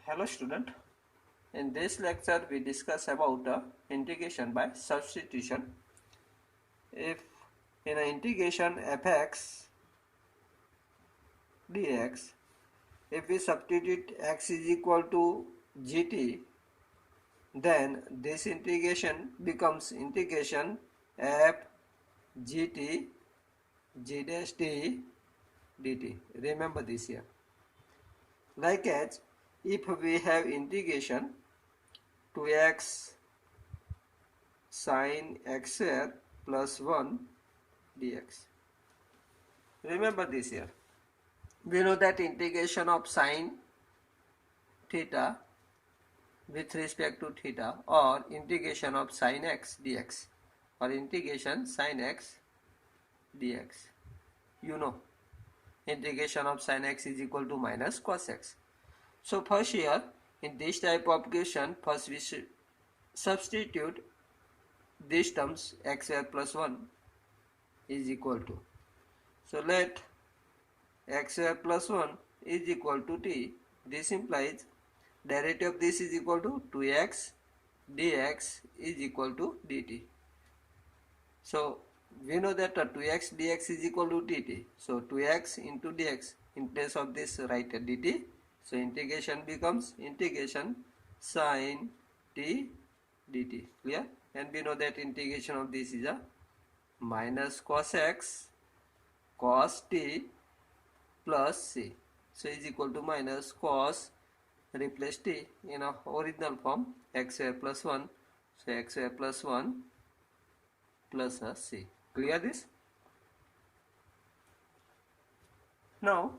Hello student. In this lecture we discuss about integration by substitution. If in an integration fx dx, if we substitute x is equal to gt, then this integration becomes integration f gt g dash d dt. Remember this here. Like as if we have integration 2x sin x square plus 1 dx. Remember this here. We know that integration of sin theta with respect to theta, or integration of sin x dx, or integration sin x dx. You know, integration of sin x is equal to minus cos x. So first here, in this type of question, first we should substitute these terms x square plus 1 is equal to. So let x square plus 1 is equal to t. This implies derivative of this is equal to 2x dx is equal to dt. So we know that 2x dx is equal to dt. So 2x into dx, in place of this write dt. So integration becomes integration sin t dt. Clear? And we know that integration of this is a minus cos x cos t plus c. So is equal to minus cos, replace t in a original form x square plus 1. So x square plus 1 plus a c. Clear this? Now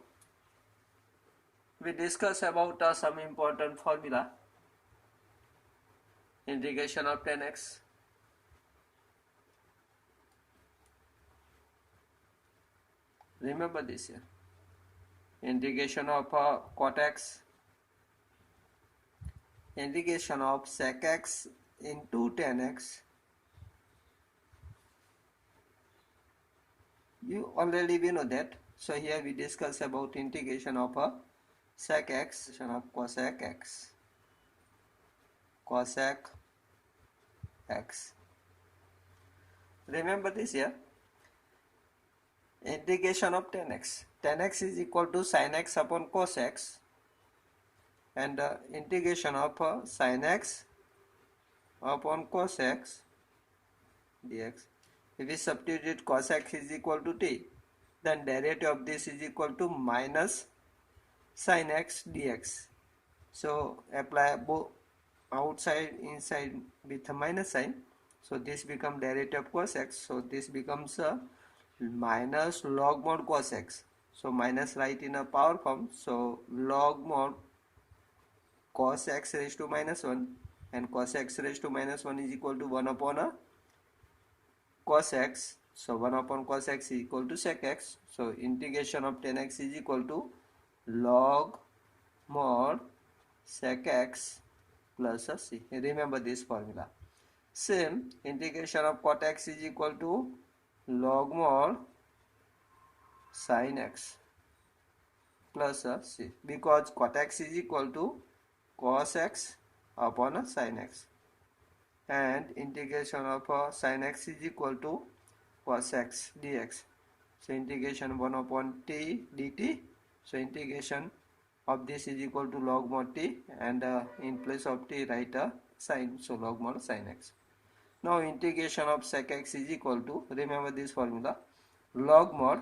we discuss about some important formula. Integration of tan x. Remember this here. Integration of cot x, integration of sec x into tan x. You already we know that. So here we discuss about integration of sec x, of cosec x, cosec x. Remember this here. Integration of tan x. Tan x is equal to sin x upon cos x, and integration of sin x upon cos x dx. If we substitute cos x is equal to t, then derivative of this is equal to minus sin x dx. So apply both outside inside with a minus sign. So this becomes derivative of cos x. So this becomes minus log mod cos x. So minus write in a power form. So log mod cos x raised to minus 1, and cos x raised to minus 1 is equal to 1 upon a cos x. So 1 upon cos x is equal to sec x. So integration of tan x is equal to log mod sec x plus a c. Remember this formula. Same, integration of cot x is equal to log mod sin x plus a c, because cot x is equal to cos x upon a sin x, and integration of sin x is equal to cos x dx. So integration 1 upon t dt. So integration of this is equal to log mod t, and in place of t write a sin. So log mod sin x. Now integration of sec x is equal to, remember this formula, log mod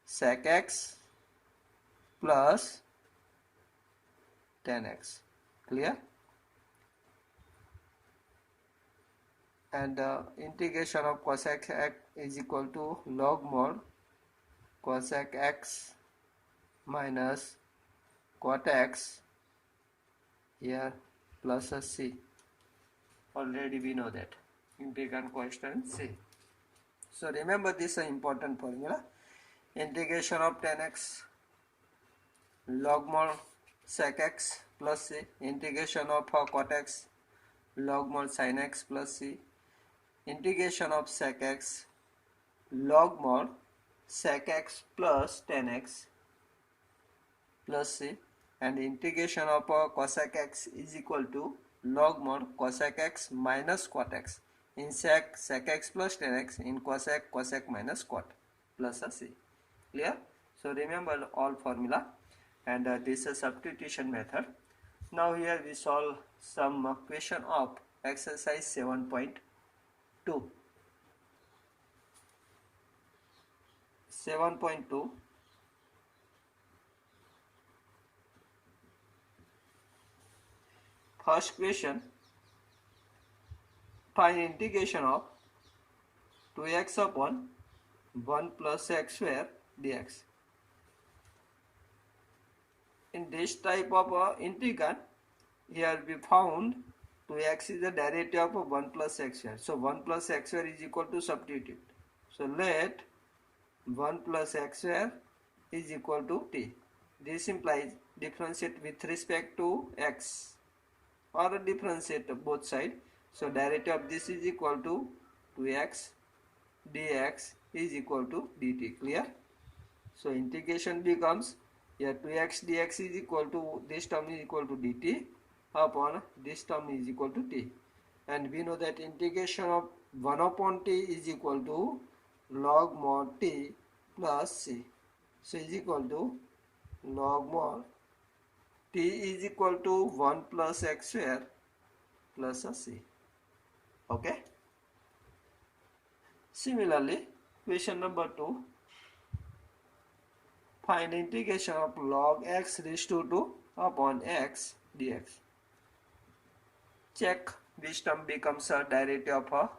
sec x plus tan x. Clear? And integration of cosec x is equal to log mod cosec x minus cot x here plus a c. Already we know that. Integrand constant c. So remember this important formula. Integration of tan x log mod sec x plus c. Integration of cot x log mod sin x plus c. Integration of sec x log mod sec x plus tan x plus c, and integration of cosec x is equal to log mod cosec x minus quat x in sec x plus tan x in cosec minus quat plus a c. Clear? So remember all formula, and this is a substitution method. Now here we solve some question of exercise 7.2. 7.2. First question, find integration of 2x upon 1 plus x square dx. In this type of integral, here we found 2x is the derivative of 1 plus x square. So 1 plus x square is equal to substitute. So let 1 plus x square is equal to t. This implies differentiate with respect to x or differentiate both sides. So derivative of this is equal to 2x dx is equal to dt. Clear? So integration becomes here 2x dx is equal to, this term is equal to dt upon this term is equal to t, and we know that integration of 1 upon t is equal to log mod t plus c. So is equal to log mod t is equal to 1 plus x square plus a c. Okay. Similarly, question number 2, find integration of log x raised to 2 upon x dx. Check which term becomes a derivative of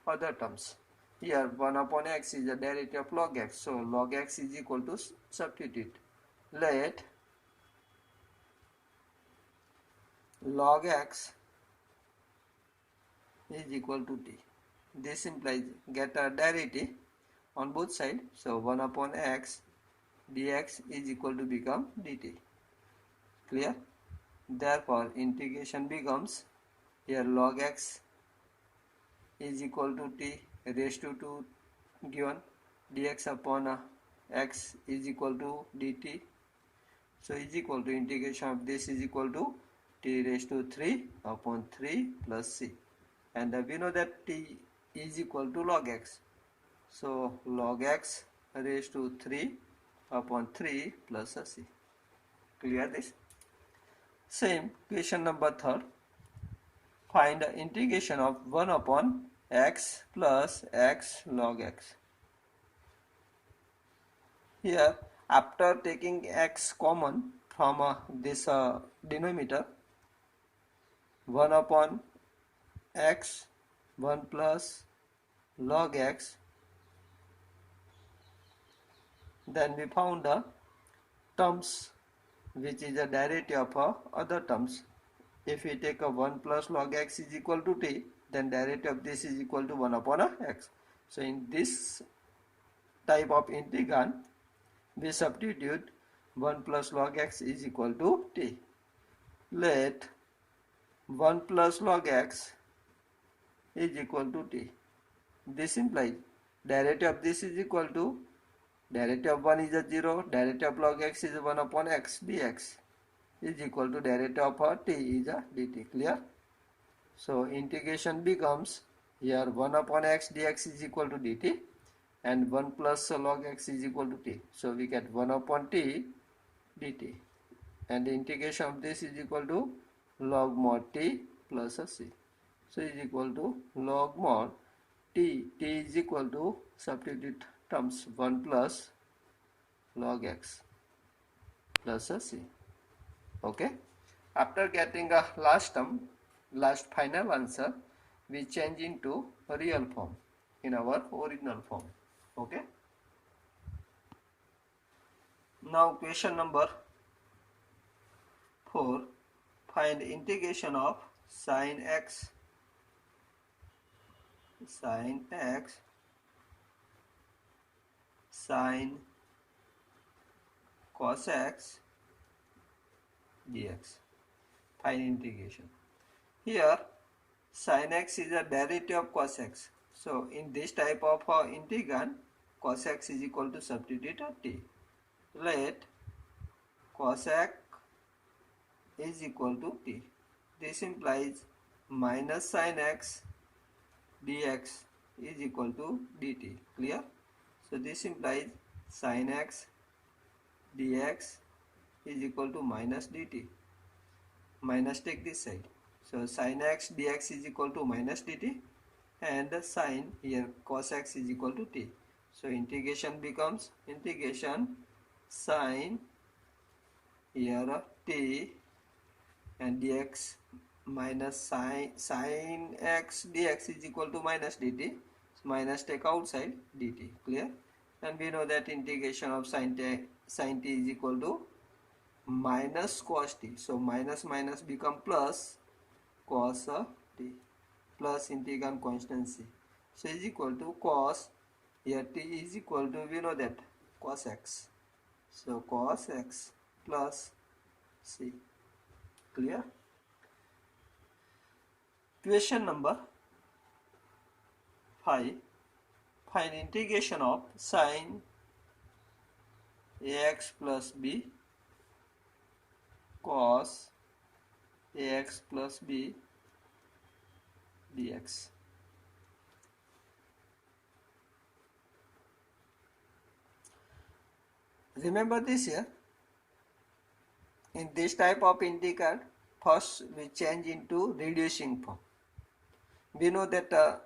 other terms. Here 1 upon x is a derivative of log x, so log x is equal to substitute. Let log x is equal to t. This implies get a derivative on both sides, so 1 upon x dx is equal to become dt. Clear? Therefore integration becomes here log x is equal to t raised to 2 given dx upon x is equal to dt. So is equal to integration of this is equal to t raised to 3 upon 3 plus c, and we know that t is equal to log x, so log x raised to 3 upon 3 plus a c. Clear this? Same question number 3, find the integration of 1 upon x plus x log x. Here after taking x common from this denominator, 1 upon x 1 plus log x, then we found the terms which is a derivative of other terms. If we take a 1 plus log x is equal to t, then derivative of this is equal to 1 upon x. So in this type of integral, we substitute 1 plus log x is equal to t. Let 1 plus log x is equal to t. This implies derivative of this is equal to derivative of 1 is a 0, derivative of log x is 1 upon x dx is equal to derivative of t is a dt. Clear? So integration becomes here 1 upon x dx is equal to dt and 1 plus log x is equal to t. So we get 1 upon t dt, and the integration of this is equal to log mod t plus a c. So is equal to log mod t is equal to substitute terms 1 plus log x plus a c. Okay. After getting a last term, last final answer, we change into real form in our original form. Okay. Now question number 4, find integration of sin x sin cos x dx. Find integration. Here sin x is a derivative of cos x. So in this type of integral, cos x is equal to substitute t. Let cosec is equal to t. This implies minus sin x dx is equal to dt. Clear? So this implies sin x dx is equal to minus dt. Minus take this side. So sin x dx is equal to minus dt, and the sin here cos x is equal to t. So integration becomes integration sin here t and dx minus sin x dx is equal to minus dt. So minus take outside dt. Clear? And we know that integration of sin t is equal to minus cos t. So minus minus become plus cos t plus integral constancy. So is equal to cos, here t is equal to, we know that, cos x. So cos x plus c. Clear? Question number 5. Find integration of sin ax plus b cos ax plus b dx. Remember this here. In this type of integral, first we change into reducing form. We know that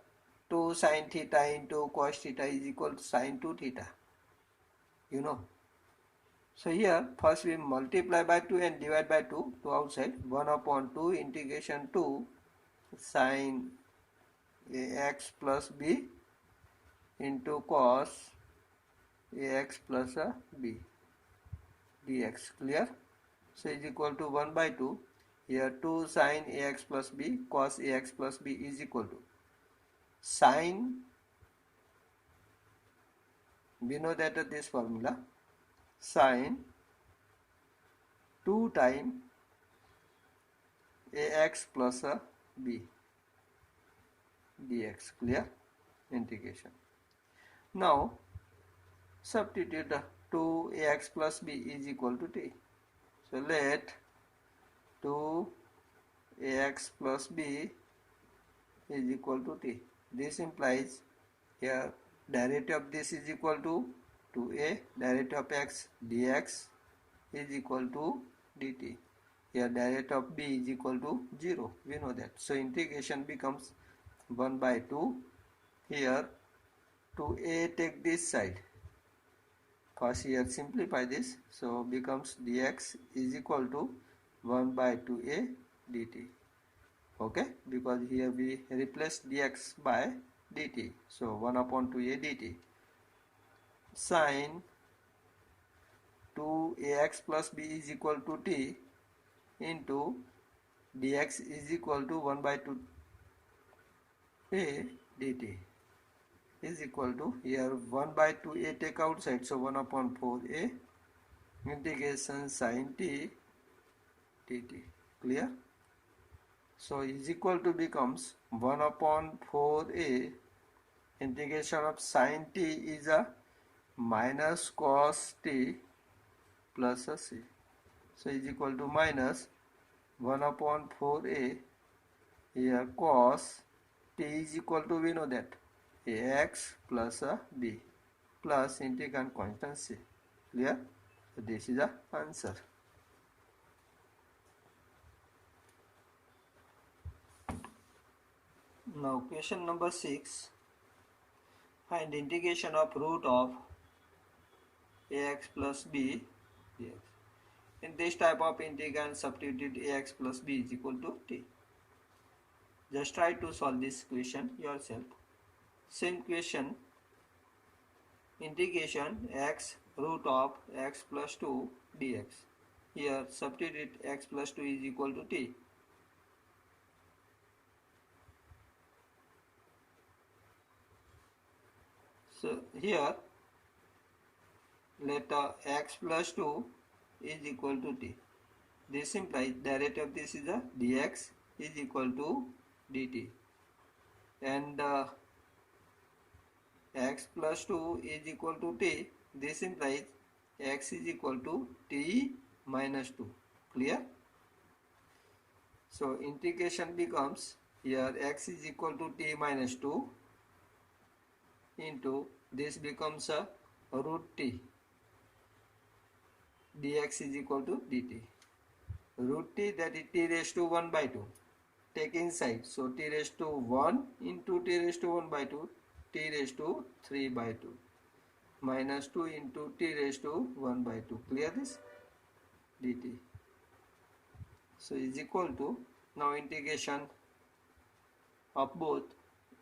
2 sin theta into cos theta is equal to sin 2 theta. You know. So here first we multiply by 2 and divide by 2 to outside. 1 upon 2 integration 2 sin ax plus b into cos ax plus b dx. Clear? So is equal to 1 by 2. Here 2 sin ax plus b cos ax plus b is equal to sin, we know that this formula, sin 2 times ax plus b dx. Clear? Integration. Now substitute 2ax plus b is equal to t. So let 2ax plus b is equal to t. This implies here derivative of this is equal to 2a, derivative of x dx is equal to dt. Here derivative of b is equal to 0. We know that. So integration becomes 1 by 2. Here 2a take this side. First here simplify this. So becomes dx is equal to 1 by 2a dt. Okay, because here we replace dx by dt. So 1 upon 2a dt. Sin 2ax plus b is equal to t into dx is equal to 1 by 2a dt is equal to, here 1 by 2a take outside, so 1 upon 4a integration sin t dt. Clear? So is equal to becomes 1 upon 4a integration of sin t is a minus cos t plus a c. So is equal to minus 1 upon 4a, here cos t is equal to, we know that, ax plus a b plus integral constant c. Clear? So this is the answer. Now question number 6. Find integration of root of ax plus b dx. In this type of integral, substitute ax plus b is equal to t. Just try to solve this question yourself. Same question, integration x root of x plus 2 dx. Here substitute x plus 2 is equal to t. So here let x plus 2 is equal to t. This implies derivative of this is a dx is equal to dt, and x plus 2 is equal to t. This implies x is equal to t minus 2. Clear? So integration becomes, here x is equal to t minus 2 into, this becomes a root t, dx is equal to dt. Root t, that is t raised to 1 by 2. Take inside, so t raised to 1 into t raised to 1 by 2, t raised to 3 by 2, minus 2 into t raised to 1 by 2. Clear this? Dt. So is equal to, now integration of both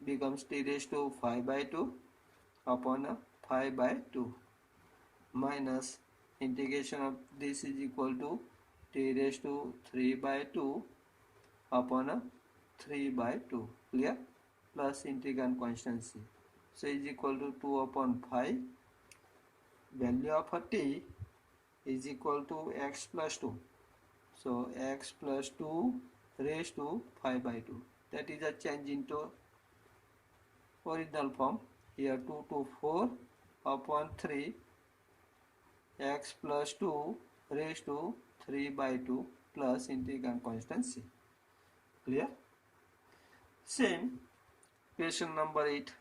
becomes t raised to 5 by 2 upon a 5 by 2, minus integration of this is equal to t raised to 3 by 2 upon a 3 by 2. Clear? Plus integrand constancy. So is equal to 2 upon 5. Value of a t is equal to x plus 2. So x plus 2 raised to 5 by 2. That is a change into original form. Here 2 to 4 upon 3 x plus 2 raised to 3 by 2 plus integrand constancy. Clear? Same question number 8.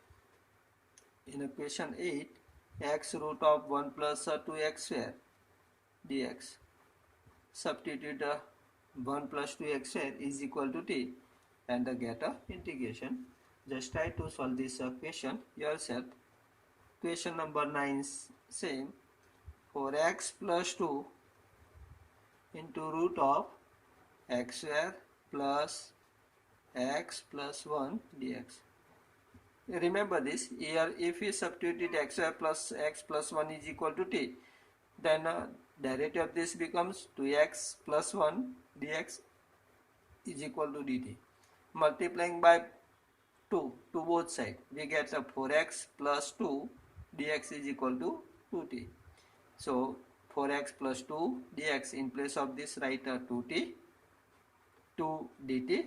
In a question 8, x root of 1 plus 2x square dx. Substitute 1 plus 2x square is equal to t and get a integration. Just try to solve this question yourself. Question number 9, same. For x plus 2 into root of x square plus x plus 1 dx. Remember this, here if we substitute x square plus x plus 1 is equal to t, then derivative of this becomes 2x plus 1 dx is equal to dt. Multiplying by 2 to both sides, we get a 4x plus 2 dx is equal to 2t. So 4x plus 2 dx, in place of this write 2t, 2 dt,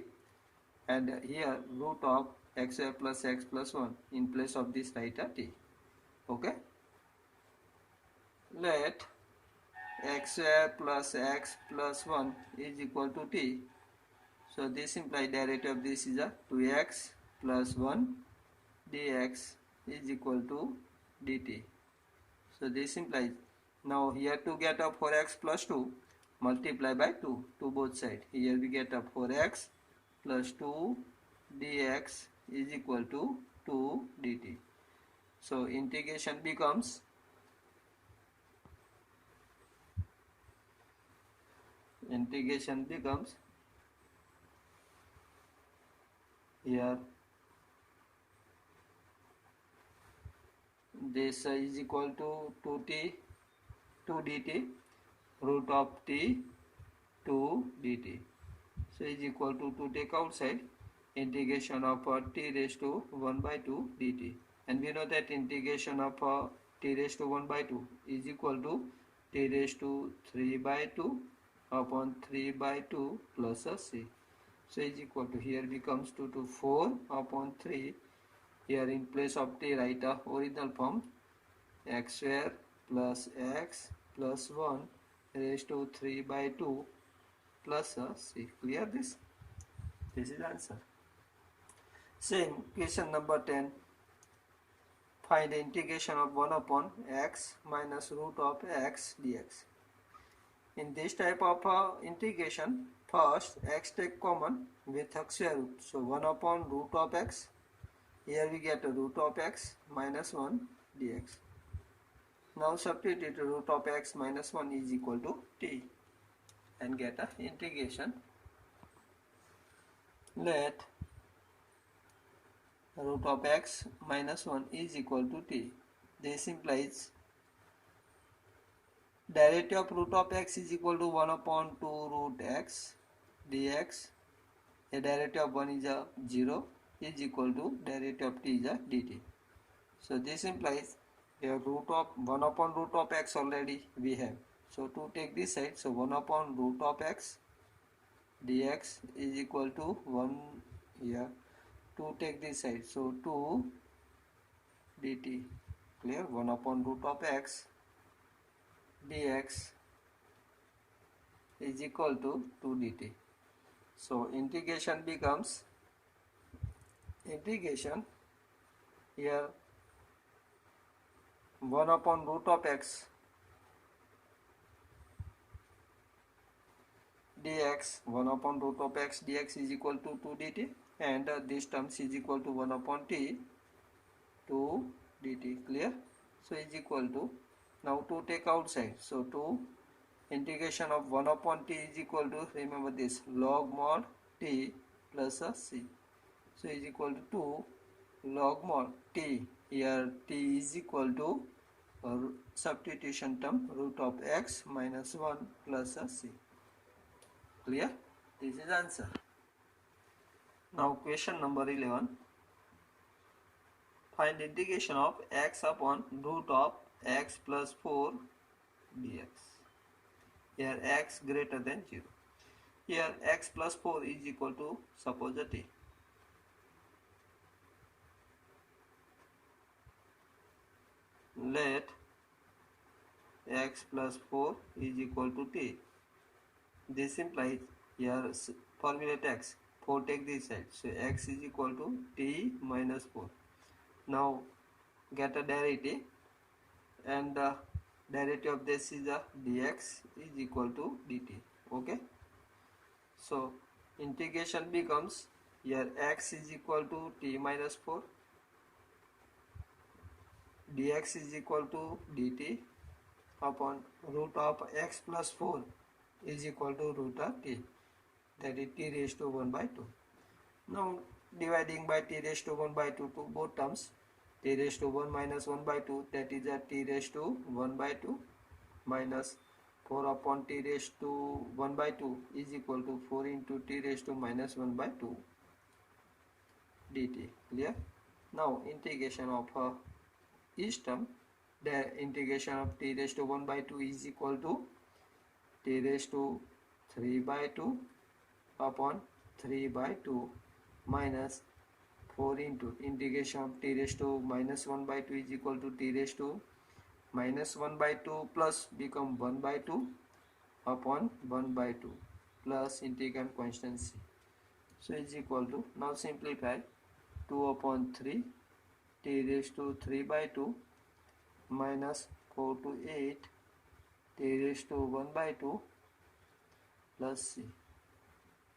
and here root of x square plus x plus 1, in place of this write t. Okay, let x square plus x plus 1 is equal to t. So this implies derivative of this is a 2x plus 1 dx is equal to dt. So this implies, now here to get a 4x plus 2, multiply by 2 to both sides. Here we get a 4x plus 2 dx is equal to 2 dt. So integration becomes, here this is equal to 2t 2 dt, root of t 2 dt. So is equal to take outside, integration of t raised to 1 by 2 dt, and we know that integration of t raised to 1 by 2 is equal to t raised to 3 by 2 upon 3 by 2 plus a c. So is equal to, here becomes 2 to 4 upon 3. Here in place of t write original form, x square plus x plus 1 raised to 3 by 2 plus a c. Clear this? This is answer. Same question number 10. Find the integration of 1 upon x minus root of x dx. In this type of integration, first x take common with x square root. So 1 upon root of x. Here we get a root of x minus 1 dx. Now substitute root of x minus 1 is equal to t and get a integration. Let root of x minus 1 is equal to t. This implies derivative of root of x is equal to 1 upon 2 root x dx. A derivative of 1 is a 0 is equal to derivative of t is a dt. So this implies a root of 1 upon root of x already we have. So to take this side, so 1 upon root of x dx is equal to 1 here. To take this side, so 2 dt. Clear? 1 upon root of x dx is equal to 2 dt. So integration becomes integration here 1 upon root of x dx, 1 upon root of x dx is equal to 2 dt, and this term is equal to 1 upon t 2 dt. Clear? So is equal to, now 2 take outside, so 2 integration of 1 upon t is equal to, remember this, log mod t plus a c. So is equal to 2 log mod t, here t is equal to substitution term root of x minus 1 plus a c. Clear? This is answer. Now question number 11. Find integration of x upon root of x plus 4 dx. Here x greater than 0. Here x plus 4 is equal to, suppose a t. Let x plus 4 is equal to t. This implies here formulate x, 4 take this side, so x is equal to t minus 4. Now get a derivative, and the derivative of this is a dx is equal to dt. Okay, so integration becomes here x is equal to t minus 4, dx is equal to dt upon root of x plus 4 is equal to root of t, that is t raised to 1 by 2. Now dividing by t raised to 1 by 2 to both terms, t raised to 1 minus 1 by 2, that is a t raised to 1 by 2 minus 4 upon t raised to 1 by 2 is equal to 4 into t raised to minus 1 by 2 dt. Clear? Now integration of each term, the integration of t raised to 1 by 2 is equal to t raised to 3 by 2 upon 3 by 2 minus 4 into integration of t raised to minus 1 by 2 is equal to t raised to minus 1 by 2 plus become 1 by 2 upon 1 by 2 plus integrand constant c. So is equal to, now simplify, 2 upon 3 t raised to 3 by 2 minus 4 to 8 t raised to 1 by 2 plus c,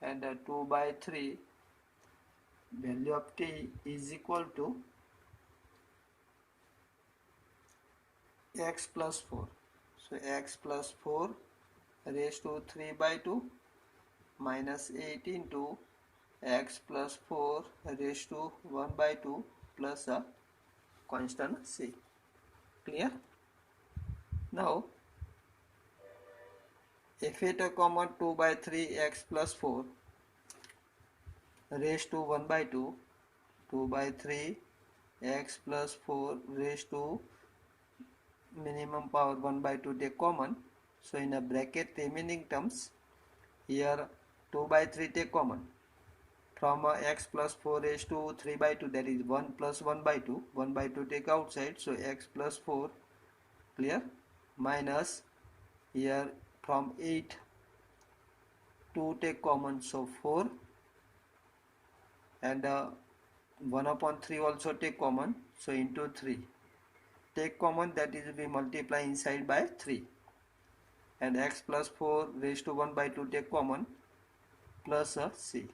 and 2 by 3 value of t is equal to x plus 4. So x plus 4 raised to 3 by 2 minus 8 into x plus 4 raised to 1 by 2 plus a constant c. Clear? Now if it a common 2 by 3 x plus 4 raised to 1 by 2, 2 by 3 x plus 4 raised to minimum power 1 by 2 take common, so in a bracket remaining terms, here 2 by 3 take common, from x plus 4 raised to 3 by 2, that is 1 plus 1 by 2, 1 by 2 take outside, so x plus 4, clear, minus here from 8 2 take common, so 4, and 1 upon 3 also take common, so into 3 take common, that is we multiply inside by 3, and x plus 4 raised to 1 by 2 take common plus a c.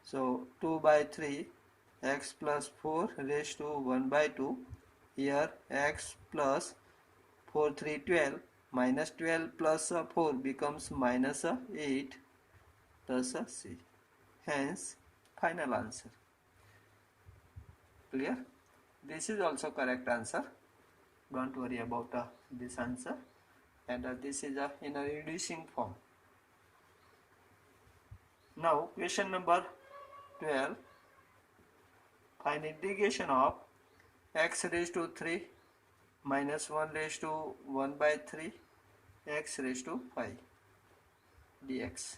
So 2 by 3 x plus 4 raised to 1 by 2, here x plus 4 3 12 minus 12 plus 4 becomes minus 8 plus c. Hence final answer. Clear? This is also correct answer. Don't worry about this answer, and this is in a reducing form. Now question number 12. Find integration of x raised to 3 minus 1 raised to 1 by 3 x raised to 5 dx.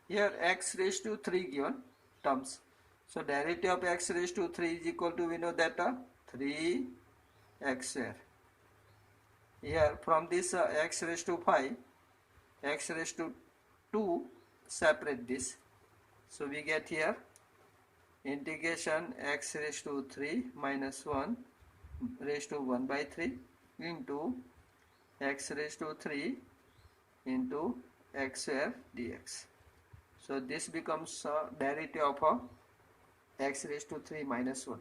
Here x raised to 3 given terms. So derivative of x raised to 3 is equal to, we know that 3x square. Here from this x raised to 5, x raised to 2 separate this. So we get here integration x raised to 3 minus 1 raised to 1 by 3 into x raised to 3 into x square dx. So this becomes a derivative of x raised to 3 minus 1.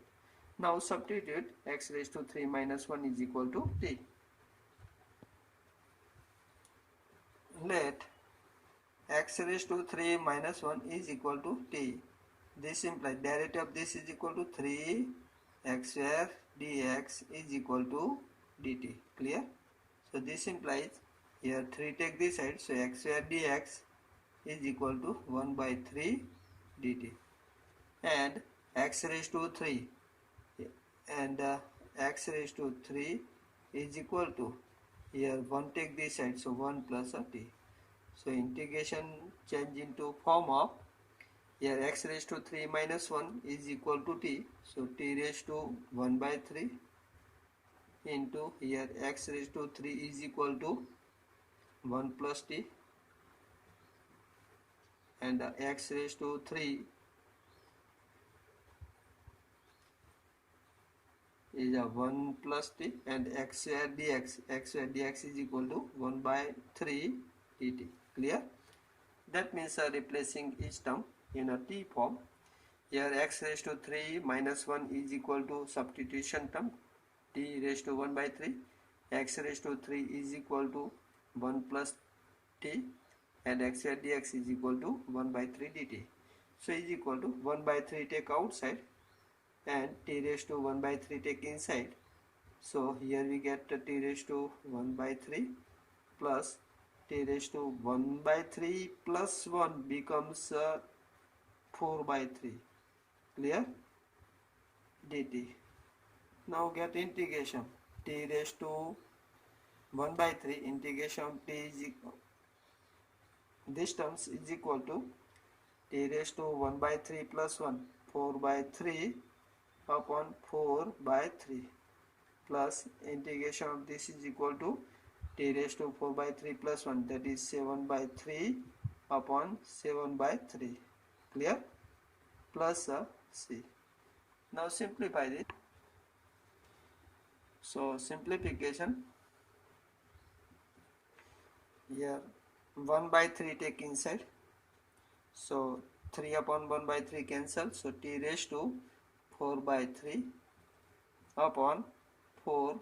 Now substitute x raised to 3 minus 1 is equal to t. Let x raised to 3 minus 1 is equal to t. This implies derivative of this is equal to 3 x square dx is equal to dt. Clear? So this implies here 3 take this side, so x square dx is equal to 1 by 3 dt, and x raised to 3 and x raised to 3 is equal to, here 1 take this side, so 1 plus a t. So integration change into form of, here x raised to 3 minus 1 is equal to t, so t raised to 1 by 3 into, here x raised to 3 is equal to 1 plus t, and x raised to 3 is a 1 plus t, and x square dx is equal to 1 by 3 dt. Clear? That means replacing each term in a t form. Here x raised to 3 minus 1 is equal to substitution term t raised to 1 by 3, x raised to 3 is equal to 1 plus t, and x square dx is equal to 1 by 3 dt. So is equal to 1 by 3 take outside and t raised to 1 by 3 take inside. So here we get t raised to 1 by 3 plus t raised to 1 by 3 plus 1 becomes 4 by 3. Clear? dt. Now get integration t raised to 1 by 3 integration t is equal, this terms is equal to t raised to 1 by 3 plus 1, 4 by 3 upon 4 by 3, plus integration of this is equal to t raised to 4 by 3 plus 1, that is 7 by 3 upon 7 by 3. Clear? Plus c. Now simplify this. So simplification, here 1 by 3 take inside, so 3 upon 1 by 3 cancel, so t raised to 4 by 3 upon 4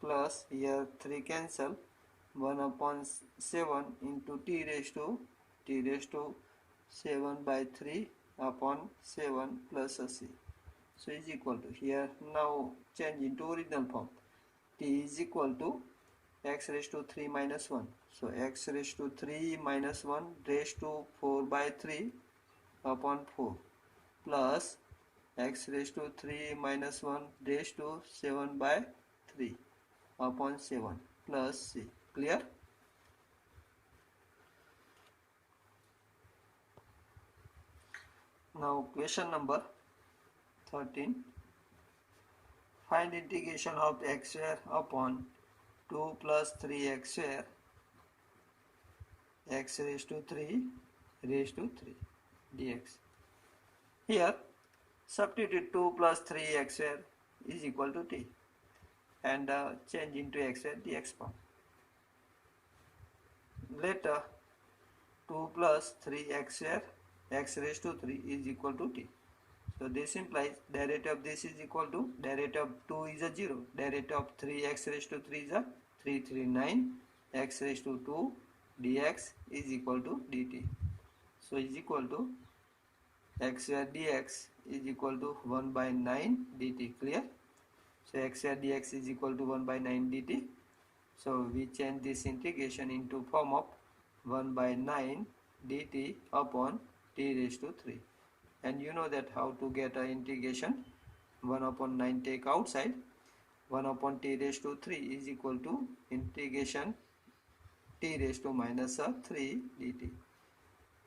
plus, here 3 cancel, 1 upon 7 into t raised to 7 by 3 upon 7 plus a c. So is equal to, here now change into original form, t is equal to x raised to 3 minus 1. So x raised to 3 minus 1 raised to 4 by 3 upon 4 plus x raised to 3 minus 1 raised to 7 by 3 upon 7 plus c. Clear? Now question number 13. Find integration of x square upon 2 plus 3x square x raised to 3 raised to 3 dx. Here substitute 2 plus 3x square is equal to t and change into x square dx form. Let 2 plus 3x square x raised to 3 is equal to t. So this implies derivative of this is equal to, derivative of 2 is a 0, derivative of 3x raised to 3 is a 339, x raised to 2 dx is equal to dt. So is equal to x square dx is equal to 1 by 9 dt. Clear? So x square dx is equal to 1 by 9 dt. So we change this integration into form of 1 by 9 dt upon t raised to 3. And you know that how to get an integration, 1 upon 9 take outside, 1 upon t raised to 3 is equal to integration t raised to minus 3 dt.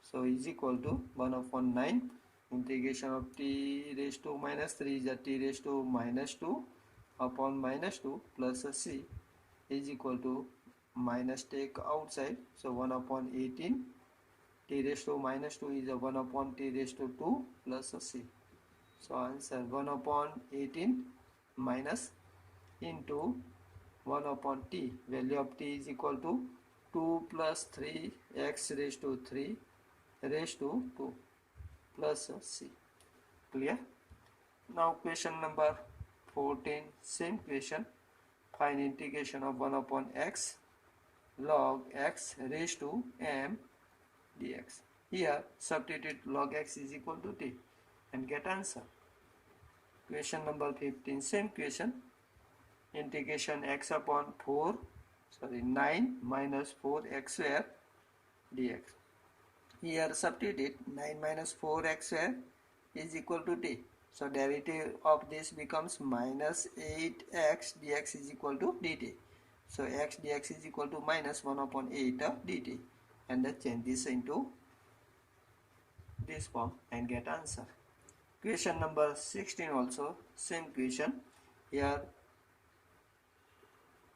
So is equal to 1 upon 9 integration of t raised to minus 3 is a t raised to minus 2 upon minus 2 plus a c is equal to minus take outside, so 1 upon 18 t raised to minus 2 is a 1 upon t raised to 2 plus a c. So answer 1 upon 18 minus into 1 upon t. Value of t is equal to 2 plus 3 x raised to 3 raised to 2 plus c. Clear? Now question number 14, same question. Find integration of 1 upon x log x raised to m dx. Here substitute log x is equal to t and get answer. Question number 15, same question. Integration x upon 9 minus 4x square dx. Here substitute 9 minus 4x square is equal to t. So derivative of this becomes minus 8x dx is equal to dt. So x dx is equal to minus 1 upon 8 dt, and then change this into this form and get answer. Question number 16 also same question. Here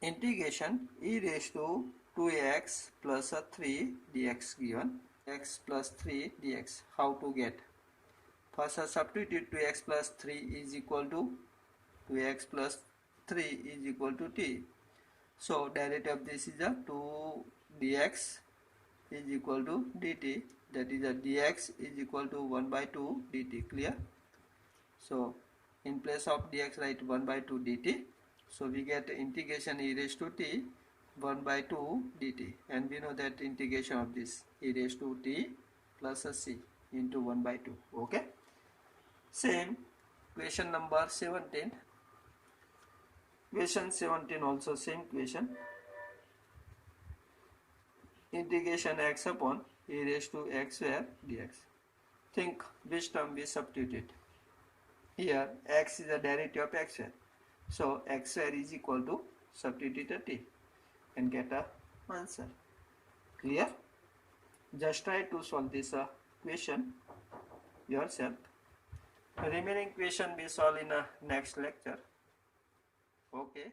integration e raised to 2x plus 3 dx given, x plus 3 dx. How to get? First substitute 2x plus 3 is equal to 2x plus 3 is equal to t. So derivative of this is a 2 dx is equal to dt, that is a dx is equal to 1 by 2 dt. Clear? So in place of dx write 1 by 2 dt. So we get integration e raised to t 1 by 2 dt, and we know that integration of this e raised to t plus a c into 1 by 2. Okay. Same question number 17. Question 17 also same question. Integration x upon e raised to x square dx. Think which term we substitute. Here x is the derivative of x square. So x square is equal to substitute a t and get a answer. Clear? Just try to solve this question yourself. Remaining question we solve in a next lecture. Okay.